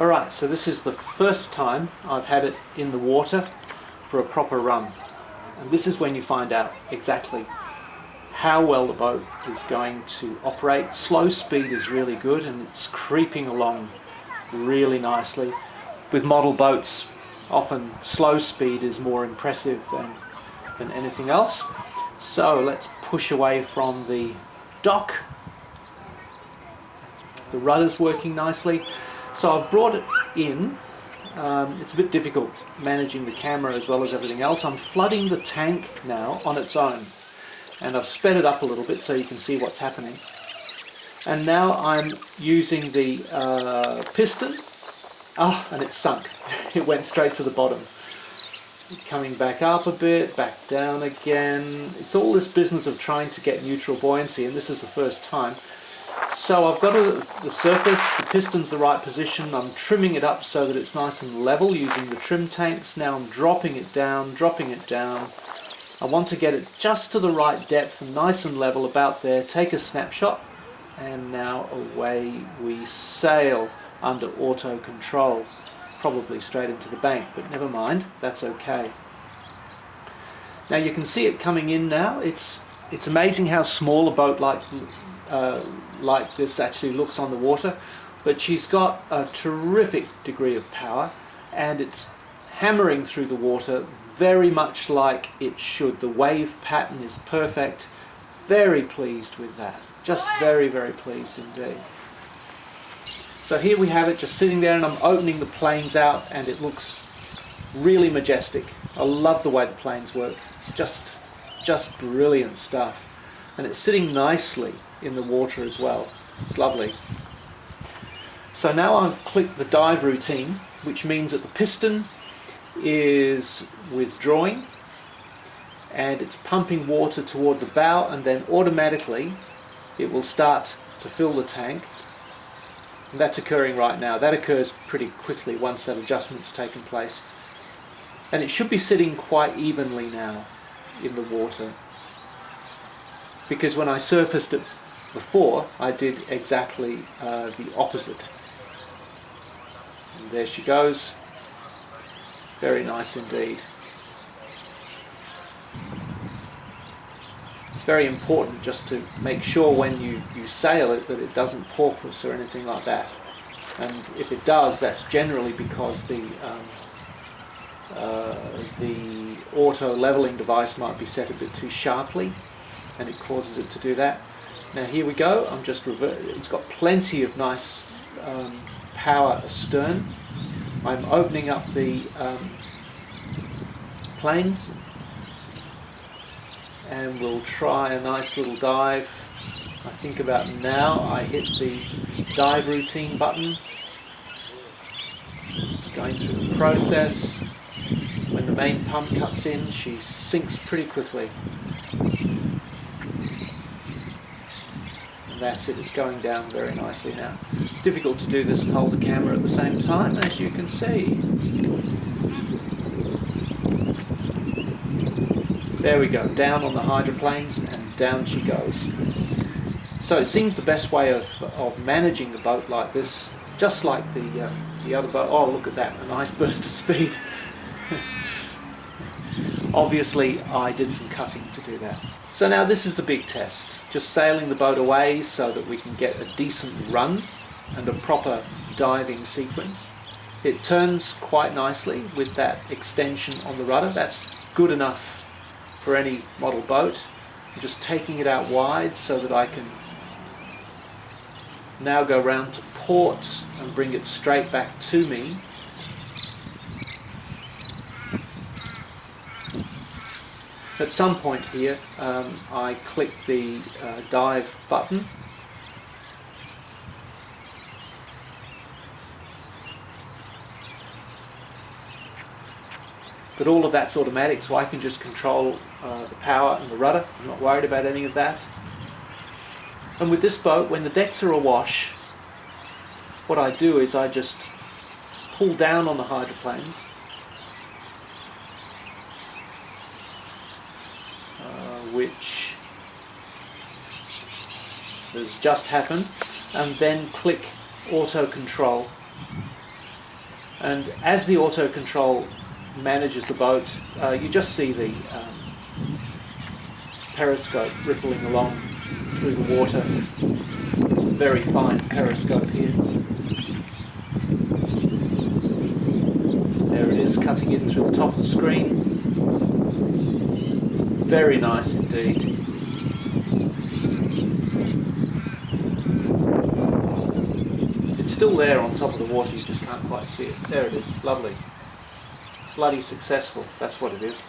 Alright, so this is the first time I've had it in the water for a proper run. And this is when you find out exactly how well the boat is going to operate. Slow speed is really good and it's creeping along really nicely. With model boats, often slow speed is more impressive than anything else. So let's push away from the dock. The rudder's working nicely. So I've brought it in. It's a bit difficult managing the camera as well as everything else. I'm flooding the tank now on its own. And I've sped it up a little bit so you can see what's happening. And now I'm using the piston. Oh, and it's sunk. It went straight to the bottom. Coming back up a bit, back down again. It's all this business of trying to get neutral buoyancy, and this is the first time. So I've got the surface, the piston's the right position. I'm trimming it up so that it's nice and level using the trim tanks. Now I'm dropping it down, dropping it down. I want to get it just to the right depth and nice and level about there. Take a snapshot, and now away we sail under auto control. Probably straight into the bank, but never mind, that's okay. Now you can see it coming in now. It's amazing how small a boat like this actually looks on the water, but she's got a terrific degree of power and it's hammering through the water very much like it should. The wave pattern is perfect. Very pleased with that. Just very, very pleased indeed. So here we have it just sitting there, and I'm opening the planes out and it looks really majestic. I love the way the planes work. It's just brilliant stuff. And it's sitting nicely in the water as well. It's lovely. So now I've clicked the dive routine, which means that the piston is withdrawing and it's pumping water toward the bow, and then automatically it will start to fill the tank. And that's occurring right now. That occurs pretty quickly once that adjustment's taken place. And it should be sitting quite evenly now in the water, because when I surfaced it before I did exactly the opposite. And there she goes. Very nice indeed. It's very important just to make sure when you sail it that it doesn't porpoise or anything like that. And if it does, that's generally because the auto leveling device might be set a bit too sharply, and it causes it to do that. Now here we go. I'm just it's got plenty of nice power astern. I'm opening up the planes, and we'll try a nice little dive. I think about now I hit the dive routine button. It's going through the process. When the main pump cuts in, she sinks pretty quickly. And that's it, it's going down very nicely now. It's difficult to do this and hold the camera at the same time, as you can see. There we go, down on the hydroplanes, and down she goes. So it seems the best way of managing a boat like this, just like the other boat. Oh, look at that, a nice burst of speed. Obviously I did some cutting to do that. So now this is the big test, just sailing the boat away so that we can get a decent run and a proper diving sequence. It turns quite nicely with that extension on the rudder. That's good enough for any model boat. I'm just taking it out wide so that I can now go round to port and bring it straight back to me. At some point here I click the dive button, but all of that's automatic, so I can just control the power and the rudder. I'm not worried about any of that. And with this boat, when the decks are awash, what I do is I just pull down on the hydroplanes, which has just happened, and then click auto control, And as the auto control manages the boat, you just see the periscope rippling along through the water. It's a very fine periscope here. There it is, cutting in through the top of the screen. Very nice indeed. It's still there on top of the water, you just can't quite see it. There it is, lovely. Bloody successful, that's what it is.